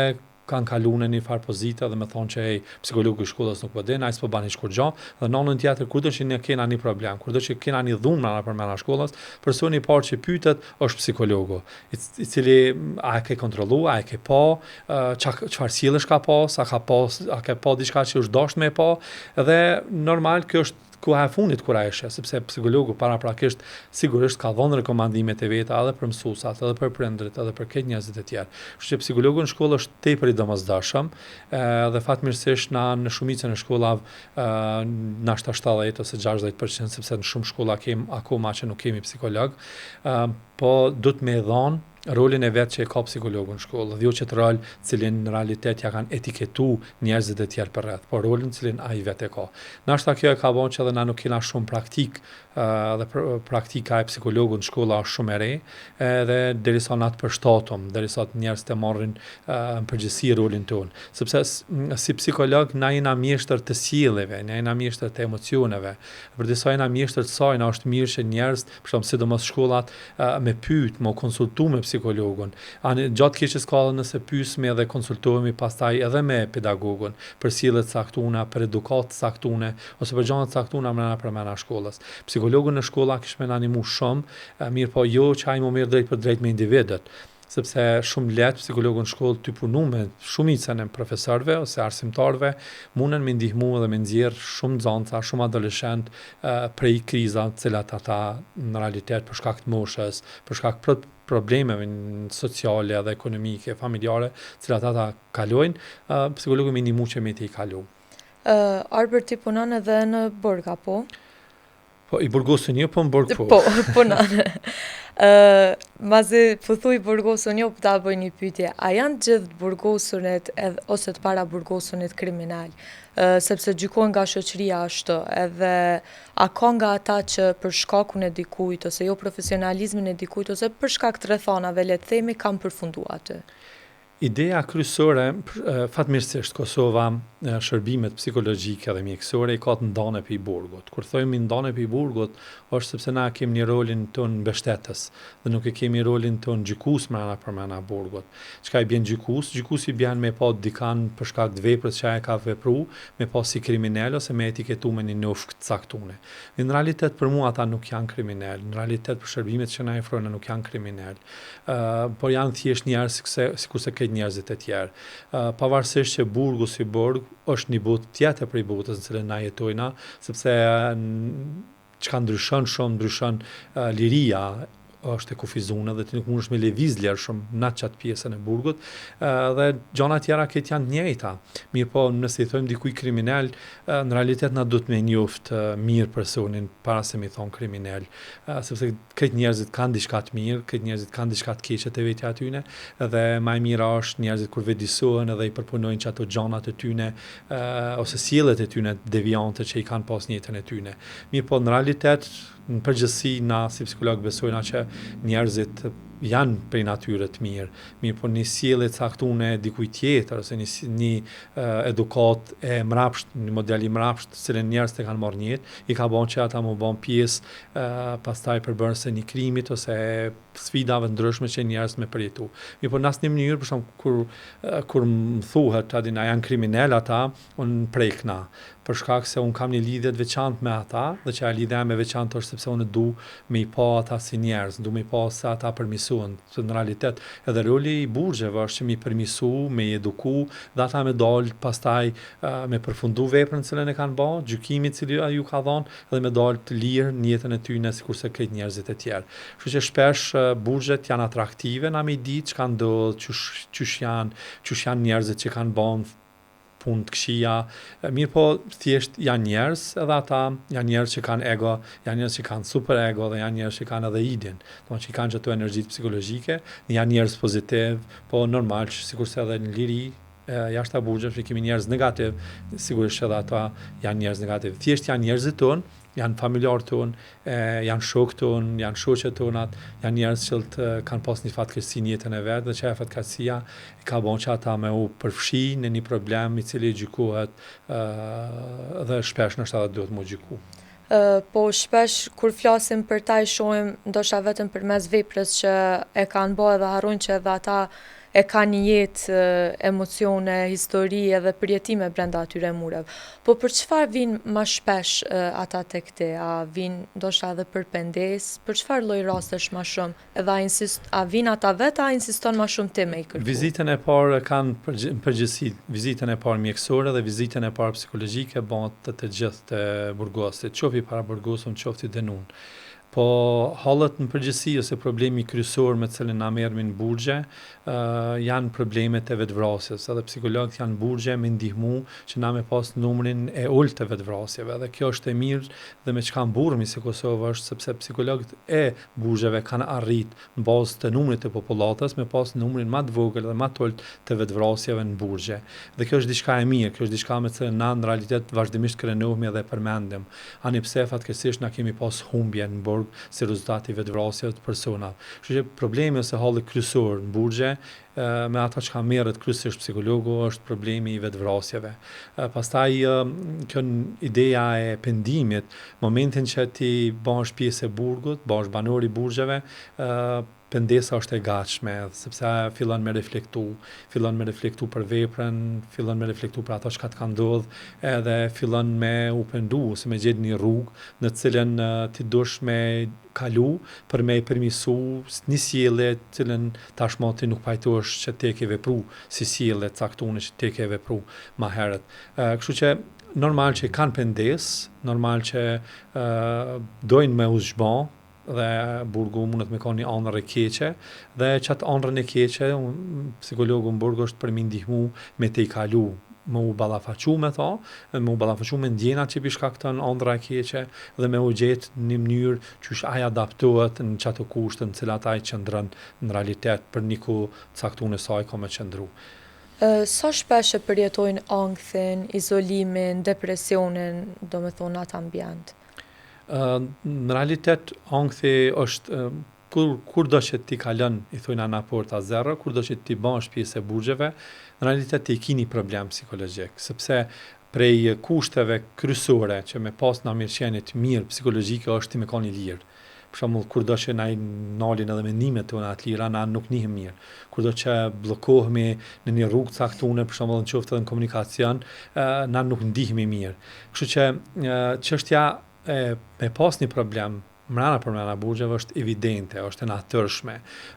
S2: kanë kaluar në një farë pozita dhe më thonë që psikologu i shkollës nuk po den, ai s'po bën hiç kur gjë, dhe në anën tjetër kurdo që ne kena një problem, kurdo që kena një dhunë për mëna shkollës, personi i parë që pyetet është psikologu, i cili a e ke kontrollu, a e ke pa, çfarë sjellësh ka pas, a ka pa diçka që është dashur me pa, dhe normal kjo është koha e fundit kur ai është, sepse psikologu paraprakisht sigurisht ka dhënë rekomandimet e veta edhe për mësuesat, edhe për prindërit, edhe për këtë njerëzit e tjerë. Kështu që psikologu në shkollë është tepër i domosdoshëm, dhe fatmirësisht në shumicën e shkollave na 70 ose 60%, sepse në shumë shkolla kemi akoma që nuk kemi psikolog, po do të më dhon rolin e vet që e ka psikologu në shkollë, dhe jo që të rol cilin në realitet ja kanë etiketu njerëzit e tjerë për rreth, por rolin cilin ai vet e ka. Nashta kjo e ka bën që edhe na nuk kena shumë praktik, dhe praktika e psikologut në shkolla është shumë e re, dhe derisa na të përshtatum, derisa njerëz të marrin në përgjithësi rolin ton, sepse si psikolog na jena mjeshtër të sjelljeve, na jena mjeshtër të emocioneve. Për disa jena mjeshtër të saj, na është mirë që njerëz, për shembull sidomos shkollat, me pyet, me konsultu me psikologun. Gjatë keqes kohës nëse pyesmi dhe konsultohemi pastaj edhe me pedagogun për sjellje të caktuna, për edukat të caktune ose për gjëra të caktuna brenda shkollës. Psikologu në shkolla kish më animu shumë, mirë po jo që ai më merr drejt për drejt me individët, sepse shumë lehtë psikologu në shkollë të punu me shumicën e profesorëve ose arsimtarëve mundën me ndihmu dhe me nxjerr shumë nxënësa, shumë adoleshent prej krizave të cilat ata në realitet për shkak të moshës, për shkak problemeve sociale dhe ekonomike, familjare, të cilat ata kalojnë, psikologu më ndihmu që me të i kalu.
S1: Arbër ti punon edhe në burg, apo?
S2: Po, i burgosën jo, po në burg po.
S1: Po, punon. Mazi po thuj burgosun jo, po ta bëj një pyetje. A janë gjithë burgosunit ose të para burgosunit kriminal? Sepse gjykojnë nga shoqëria ashtu, edhe a ka nga ata që për shkakun e dikujt ose jo profesionalizmin e dikujt ose për shkak të rrethanave le të themi kanë përfunduar atë?
S2: Ideja kryesore, fatmirësisht Kosova, shërbimet psikologjike dhe mjekësore i ka të ndane për i burgut. Kur thojmë ndane për i burgut, është sepse na kemi një rolin ton mbështetës dhe nuk e kemi rolin ton gjykus për mëna burgut. Çka i bjen gjykus? Gjykusi bjen me pa dikan për shkak të veprës që ai ka vepru, me pa si kriminal ose me etiketu me një nofk të caktune. Në realitet për mua ata nuk janë kriminal, në realitet për shërbimet që na ofrojnë nuk janë kriminal. Por janë thjesht njerëz sikurse këtë njerëzit e tjerë. Pavarësisht që burgu si burg është një botë tjetër prej botës në cilën na jetojna, sepse çka ndryshon liria është e kufizuar dhe ti nuk mundesh me lëviz lirë shumë në çat pjesën e burgut, dhe gjëra tjera këtë janë të njëjta. Mirë po, nëse i thojmë dikujt kriminal, në realitet na duhet me njoft mirë personin para se mi thon kriminal, sepse këtë njerëzit kanë diçka të mirë, këtë njerëzit kanë diçka të keqe te vetja e tyre, dhe më e mira është njerëzit kur vëdësohen edhe i përpunojnë çato gjërat e tyre ose sjelljet e tyre deviante që i kanë pas në jetën e tyre. Mirë po, në realitet në përgjithësi na si psikolog besojna që njerëzit janë prej natyre të mirë, po një sjellje caktune dikujt tjetër, ose një edukat e mrapsht, një model i mrapsht, cilën njerëz të kanë marrë në jetë, i ka bën që ata më bën pjesë pastaj përbërëse një krimit ose sfidave ndryshme që njerëz me përjetu. Po në asnjë mënyrë, për shembull, kur më thuhet a janë kriminal ata, unë prekna, për shkak se unë kam një lidhje të veçantë me ata, dhe që lidhja me veçantë është sepse unë du me i pa ata si njerëz, du me i pa se ata përmisuen, se në realitet edhe roli i burgjeve është që mi përmisu, me i eduku, dhe ata me dalë pastaj me përfundu veprën cilën e kanë ba, gjykimi cili ju ka dhënë, dhe me dalë të lirë në jetën e tyre sikurse krejt njerëzit e tjerë. Kështu që shpesh burgjet janë atraktive, na me i ditë çka ndodh, çush janë njerëzit që kanë bën punë të këqija, mirë po thjesht janë njerëz, edhe ata janë njerëz që kanë ego, janë njerëz që kanë super ego dhe janë njerëz që kanë edhe idin, domethënë që kanë ato energjitë psikologjike, janë njerëz pozitiv, po normal që sikurse edhe në liri jashtë burgjeve që kemi njerëz negativ, sigurisht edhe ata janë njerëz negativ. Thjesht janë njerëzit tonë, janë familjarë tonë, janë shokë tonë, janë shoqet tonat, janë njerëz që kanë pas një fatkeqësi në jetën e vet dhe që e fatkeqësia i ka bën që ata me u përfshi në një problem i cili gjykohet dhe shpesh nështë edhe duhet më gjyku.
S1: Po shpesh kur flasim për ta i shohim ndoshta vetëm përmes veprës që e kanë bërë dhe harrojnë që edhe ata e kanë një jetë, emocione, histori edhe përjetime brenda atyre mureve. Po për çfarë vinë më shpesh ata tek ti? A vinë ndoshta edhe për pengesë? Për çfarë lloj rastesh më shumë? Edhe a vinë ata vetë, a insiston më shumë ti me i kërku?
S2: Vizitën e parë kanë në përgjithësi, vizitën e parë mjekësore dhe vizitën e parë psikologjike bëhet të gjithë të burgosit, qofti para burgosëm, qofti dënun. Po hallet në përgjithësi ose problemi kryesor me cilin na merremi në burgje janë problemet e vetvrasjes. Edhe psikologët janë burgje me ndihmu që na me pas numrin e ulët të vetvrasjeve. Dhe kjo është e mirë dhe me çka mburremi si Kosovë është sepse psikologët e burgjeve kanë arrit në bazë të numrit të popullatës me pas numrin më të vogël dhe më të ulët të vetvrasjeve në burgje. Dhe kjo është diçka e mirë, kjo është diçka me cilën na në realitet vazhdimisht krenohemi dhe përmendim. Ani pse fatkeqësisht na kemi pas humbje në burg si rezultati i vetvrasjeve të personave. Kështu që problemi ose halli kryesor në burgje me ata që ka merret kryesisht psikologu është problemi i vetvrasjeve. Pastaj kjo ideja e pendimit, momentin që ti bash pjesë e burgut, bash banor i burgjeve, pendesa është e gatshme, sepse fillon me reflektu për veprën, fillon me reflektu për ato që të ka ndodhur, edhe fillon me u pendu, ose me gjetë një rrugë në cilën ti dush me kalu për me i përmisu një sjellje cilën tashmë ti nuk pajtohesh që ti ke vepru si sjellje caktuar që ti ke vepru më herët. Kështu që normal që kanë pendesë, normal që dojnë me u zhbon, dhe burgu mundet me ka një anër e keqe, dhe qatë anërën e keqe, psikologu në burgu është për mi ndihmu me te i kalu, me u ballafaqu me ta, me u ballafaqu me ndjenat që pishka këtën anëra e keqe, dhe me u gjetë një mënyrë që ai adaptohet në qatë kushte në cilat ai qëndron në realitet për një kohë caktuar e saj ka me qëndru.
S1: Sa shpesh e përjetojnë ankthin, izolimin, depresionin, domethënë atë ambient?
S2: Në realitet ankthi është kur do që ti kalon i thojnë ana porta zero, kur do që ti bash pjesë e burgjeve, në realitet ti ke një problem psikologjik, sepse prej kushteve kryesore që me pas në mirëqenie të mirë psikologjike është ti me ka një lirë. Për shembull, kur do që na i nalin edhe mendimet tona të lira, na nuk nihemi mirë. Kur do që bllokohemi në një rrugë caktuar, për shembull, nëse në komunikacion, na nuk ndihemi mirë. Kështu që çështja me pas një problem mrena burgjeve është evidente, është e natyrshme.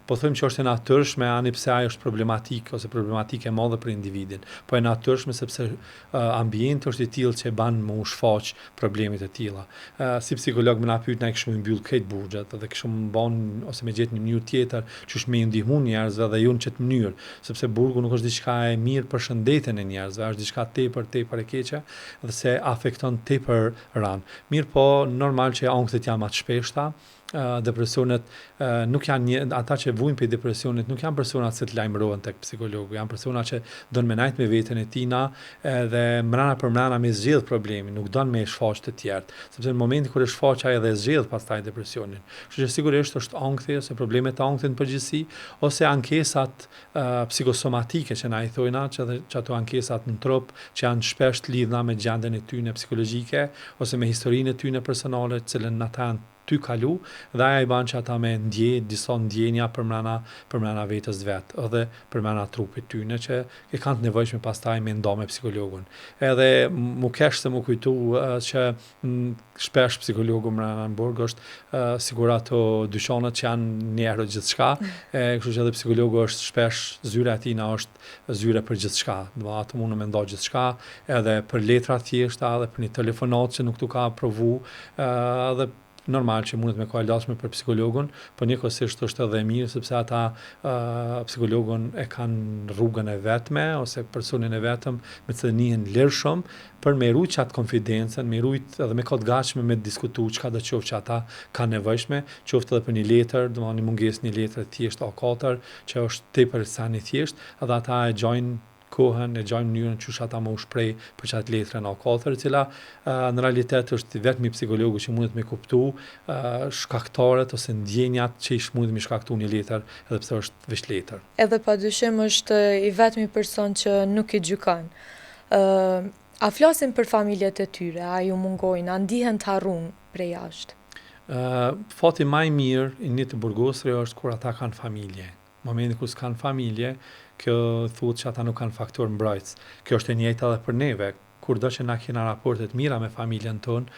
S2: Po thojmë që është e natyrshme ani pse ajo është problematik ose problematike e madhe për individin. Po e natyrshme sepse ambienti është i tillë që ban më u shfaq problemet e tilla. Si psikolog më na pyet na kishim mbyll këtë burgjet dhe kishim ban ose me gjetë një mënyrë tjetër që me ndihmu njerëzve dhe jo në çet mënyrë, sepse burgu nuk është diçka e mirë për shëndetin e njerëzve, është diçka tepër e keqe dhe se afekton tepër ran. Mirë po normal që ankthet janë më të shpeshta depresionet nuk janë ata që vujnë për depresionit nuk janë persona që të lajmërohen tek psikologu, janë persona që don me najt me veten e tina dhe mrena për mrena me zgjidh problemin, nuk don me shfaq të tjerë, sepse në momentin kur e shfaq ai dhe zgjidh pastaj depresionin. Kështu që sigurisht është ankthi ose problemet e ankthit në përgjithësi ose ankesat psikosomatike që na i thojna, që ato ankesat në trup që janë shpesh të lidhna me gjendjen e tyre psikologjike ose me historinë e tyre personale, të cilën ata janë ty kalu dhe aja i ban që ata me disa ndjenja për mrena vetës vetë edhe për mrena trupit tyne që e kanë të nevojshme pastaj me nda me psikologun. Edhe mu kesh se mu kujtu që shpesh psikologu mrena në burg është sigur ato dyqanët që janë njerë gjithçka, kështu që edhe psikologu është shpesh zyre atina është zyre për gjithçka, dhe ato mundu me nda gjithçka edhe për letra thjeshta edhe për një telefonat që nuk tu ka provu edhe normal që mundet me ka lashme për psikologun, por njëkohësisht është edhe mirë sepse ata psikologun e kanë rrugën e vetme ose personin e vetëm me të njihen lirshëm për me rujt qatë konfidencën, me rujt edhe me këtë gatshme me diskutu çka do qoftë që ata kanë nevojshme, qoftë edhe për një letër, do një mungesë një letër thjesht A4 që është tepër sa një thjesht, edhe ata e gjojnë kohën e gjajmë mënyrën që ata më u shprej për qatë letrën A4, cila në realitet është vetëm i psikologu që mundet me kuptu shkaktarët ose ndjenjat që ish mundet me shkaktu një letër edhe pse është veç letër.
S1: Edhe padyshim është i vetmi person që nuk i gjykon. A flasin për familjet e tyre, a ju mungojnë, a ndihen të harrun prej jashtë?
S2: Fati më i mirë i një të burgosëri është kur ata kanë familje. Momentin kur s'kan familje, kjo thuhet që ata nuk kanë faktor mbrojtës. Kjo është e njëjta edhe për neve. Kurdo që na kena raportet mira me familjen tonë,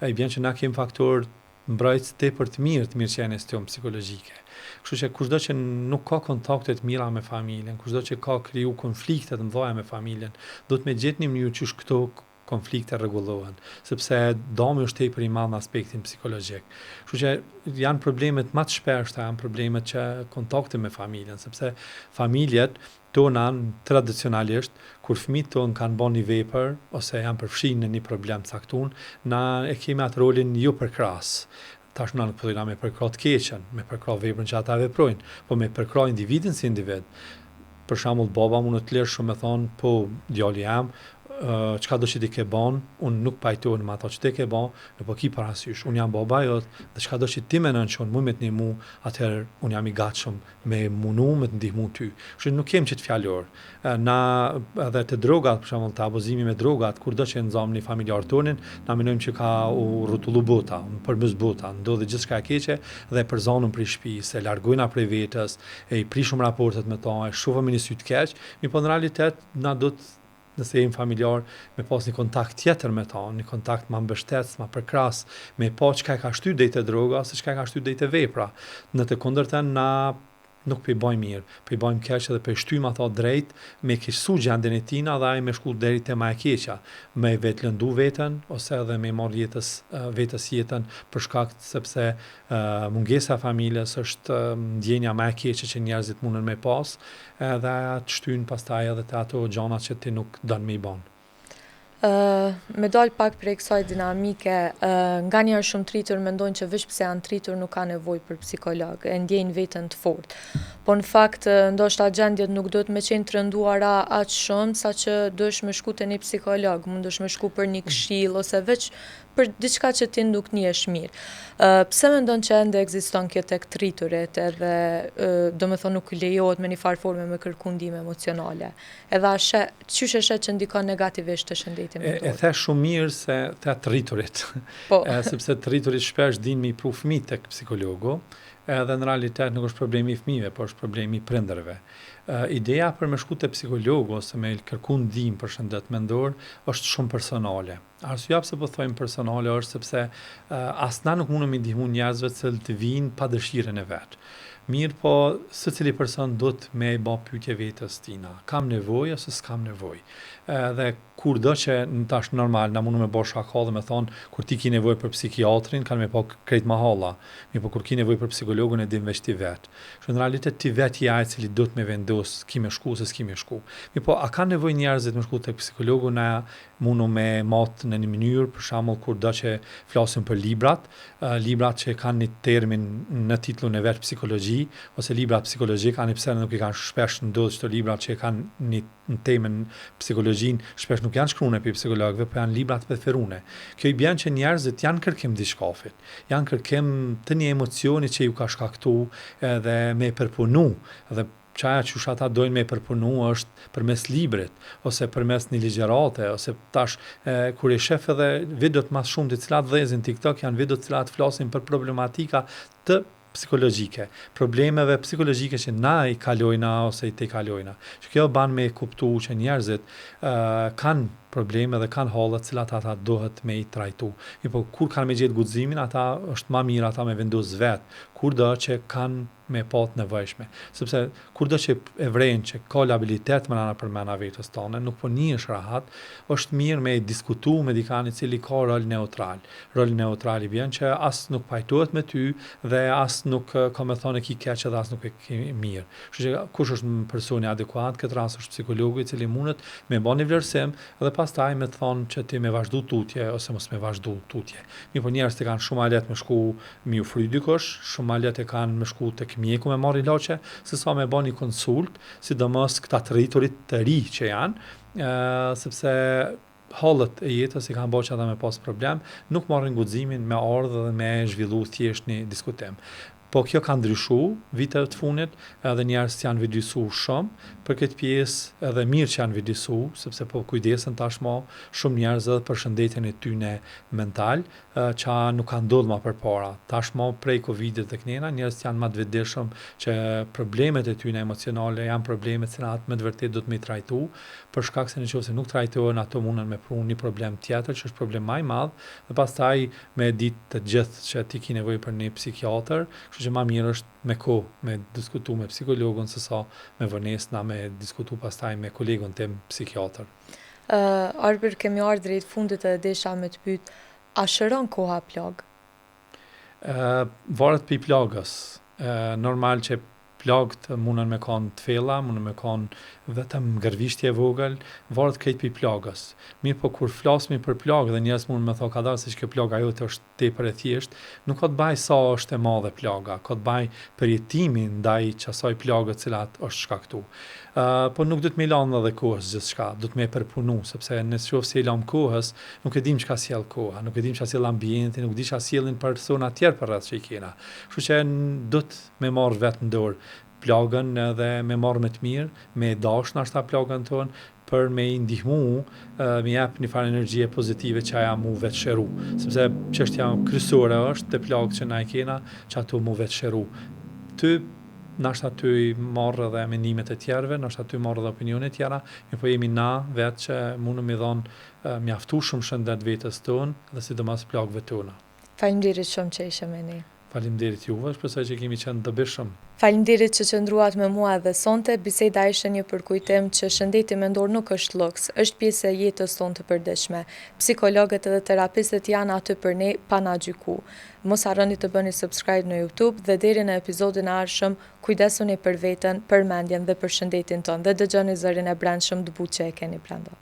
S2: i bjen që na kemi faktor mbrojtës tepër të mirëqenies tonë psikologjike. Kështu që kushdo që nuk ka kontakte të mira me familjen, kushdo që ka kriju konflikte të mëdha me familjen, do të me gjetë një mënyrë që këto konflikte rregullohen, sepse dami është tepër i madh në aspektin psikologjik. Kështu që janë problemet më të shpeshta, janë problemet që kontakte me familjen, sepse familjet tona tradicionalisht kur fëmijët tonë kanë bën një vepër ose janë përfshirë në një problem caktuar, na e kemi atë rolin jo përkras. Tash na nuk po me përkra të keqen, me përkra veprën që ata veprojnë, po me përkra individin si individ. Për shembull, baba mund të lirë shumë me thonë, po djali jam, çka do që ti ke ban, unë nuk pajtohem me ato që ti ke ban, në po ki parasysh, unë jam baba jot, dhe çka do që ti menon që unë me të ndihmu, atëherë unë jam i gatshëm me munu me të ndihmu ty. Kështu nuk kem çet fjalor. Na edhe të drogat, për shembull, të abuzimi me drogat, kurdo që nxam një familjar tonin, na mendojmë që ka u rrotullu bota, përmes bota, ndodhi gjithçka e keqe dhe për zonën prej shtëpisë, e largojna prej vetës, e i prishum raportet me ta, e shohëm në sy të keq, po në realitet na do të nëse jemi familjar, me pas një kontakt tjetër me ta, një kontakt ma mbështetës, ma përkras, me pa çka e ka shty dejt e droga, ose çka e ka shty dejt e vepra. Në të kundërtën, na nuk po i bëjmë mirë, po i bëjmë keq edhe po i shtyjmë ato drejt me keqësu gjendjen e tina dhe ai me shku deri te më e keqja, me vetë lëndu veten ose edhe me marr vetës jetën për shkak sepse mungesa e familjes është ndjenja më e keqe që njerëzit mundën me pas, edhe të shtyjnë pastaj edhe te ato gjërat që ti nuk don me i bën.
S1: Me dal pak prej kësaj dinamike, nga njerë shumë tritur mendojnë që veç pse janë tritur nuk ka nevojë për psikolog, e ndjejnë veten të fortë. Po në fakt, ndoshta gjendjet nuk do të me qenë të rënduara aq shumë sa që duhesh me shku te një psikolog, mundesh me shku për një këshill ose veç për diçka që ti nuk njihesh mirë. Pse mendon që ende ekziston kjo tek triturit edhe domethënë nuk lejohet me një farë forme me kërku ndihmë emocionale. Edhe qysh e shet që ndikon negativisht të shëndetit mental.
S2: E the shumë mirë se the triturit.
S1: Po.
S2: Sepse triturit shpesh din me i pru fëmijët tek psikologu, edhe në realitet nuk është problemi i fëmijëve, por është problemi i prindërve. Ideja për me shku te psikologu ose me kërku ndihmë për shëndet mendor është shumë personale. Arsyeja pse po thojmë personale është sepse as na nuk mundemi ndihmu njerëzve të vinë pa dëshirën e vet. Mirë po, secili person do të me bë pyetje vetes tina. Kam nevojë ose s'kam nevojë? Dhe kurdo që tash normal na mundu me bësh shaka dhe me thonë kur ti ki nevojë për psikiatrin kanë me pa krejt mahalla. Mirë po kur ki nevojë për psikologun e din veç ti vet. Në realitet ti vet je ai i cili do të me vendos ki me shku se s'ki me shku. Mirë po a ka nevojë njerëzit me shku tek psikologu, na mundu me matë në një mënyrë, për shembull kur do që flasim për librat që kanë një termin në titlullin e vet psikologji ose librat psikologjik, ani pse nuk i kanë shpesh ndodhur çto librat që kanë një temën psikologjin, shpesh nuk janë shkruar për psikologëve, por janë libra të preferuar. Kjo i bën që njerëzit janë kërkim diçkafit, janë kërkim të një emocioni që ju ka shkaktuar edhe me përpunu, dhe qaja që ata dojnë me përpunu është përmes librit, ose përmes një ligjërate, ose tash kur e shef edhe videot mas shumë të cilat dhezin TikTok, janë videot të cilat flasin për problematika të psikologjike, problemeve psikologjike që na i kalojna ose i te kalojna. Që kjo ban me kuptu që njerëzit kanë probleme dhe kanë halla të cilat ata dohet me i trajtu. Po kur kanë me gjetë guximin, ata është ma mirë ata me vendos vetë, kur do që kanë me pat nevojshme. Sepse kur do që e vrejnë që ka labilitet më nana për mena vetës tonë, nuk po një është rahat, është mirë me diskutu me dikani cili ka rol neutral. Rol neutral i bjen që as nuk pajtohet me ty dhe as nuk ka me thonë e ki keqe dhe as nuk e ki mirë. Që kush është personi adekuat, këtë ras është psikologu i cili mundet me ba një vlerësim dhe pastaj me thonë që ti me vazhdu tutje ose mos me vazhdu tutje. Po njerëz të kanë shumë alet me shku mi u fry dikush, shumë alet e kanë me shku tek mjeku me marrë ilaçe, se sa me bën një konsult, sidomos këta të rriturit të ri që janë, sepse hallet e jetës i kanë bërë që ata me pas problem, nuk marrin guximin me ardhë dhe me zhvillu thjesht një diskutim. Po kjo ka ndryshu vitet të funit, edhe njerëz janë vëdësu shumë për këtë pjesë, edhe mirë që janë vëdësu, sepse po kujdesen tashmë shumë njerëz edhe për shëndetjen e tyre mental, që nuk ka ndodhur më përpara. Tashmë prej Covidit tek nena, njerëz janë më të vëdëshëm që problemet e tyre emocionale janë probleme që me të vërtetë do të më trajtu, për shkak se nëse nuk trajtohen ato mundën me prunë një problem tjetër që është problem më i madh, dhe pastaj me ditë të gjithë që ti ke nevojë për një psikiatër, që ma mirë është me me diskutu me psikologun se sa me vonesna me diskutu pastaj me kolegun tim psikiatër.
S1: Arber, kemi ardhur drejt fundit edhe desha me të pyet, a shëron koha plag?
S2: Varet për plagës. Normal që plagët mundën me kanë të fella, mundën me kanë vetëm gërvishtje e vogël, varet krejt për plagës. Mirë po kur flasmi për plagë dhe njerëz mund me thonë ka dalë se kjo plaga jote është tepër e thjeshtë, nuk ka të baj sa është e madhe plaga, ka të baj përjetimin ndaj çasaj plagë cilat është shkaktu. Po nuk do të me lanë dhe kohës gjithçka, do të me përpunu, sepse nëse se i lam kohës, nuk e dim çka sjell koha, nuk e dim çka sjell ambienti, nuk di çka sjellin persona të tjerë përreth që i kena. Kështu që do të me marr vetë në dorë plagën edhe me marrë me të mirë, me dash nashta plagën tonë, për me i ndihmu, me jep një farë energjie pozitive që aja mu vetë shëru. Sepse çështja kryesore është të plagët që na i kena, që ato mu vetë shëru. Nashta ty marrë dhe mendimet e tjerëve, nashta ty marrë dhe opinionet tjera, po jemi na vetë që mundëm i dhonë mjaftu shumë shëndet vetës tonë dhe sidomos plagëve tona.
S1: Faleminderit shumë që ishe me ne.
S2: Faleminderit juve, shpresoj që kemi qenë dobishëm.
S1: Faleminderit që qëndruat me mua edhe sonte. Biseda ishte një përkujtim që shëndeti mendor nuk është luks, është pjesë e jetës tonë të përditshme. Psikologët edhe terapistët janë aty për ne pa na gjyku. Mos harroni të bëni subscribe në YouTube dhe deri në episodin e ardhshëm, kujdesuni për veten, për mendjen dhe për shëndetin tonë dhe dëgjoni zërin e brendshëm të butë që e keni brenda.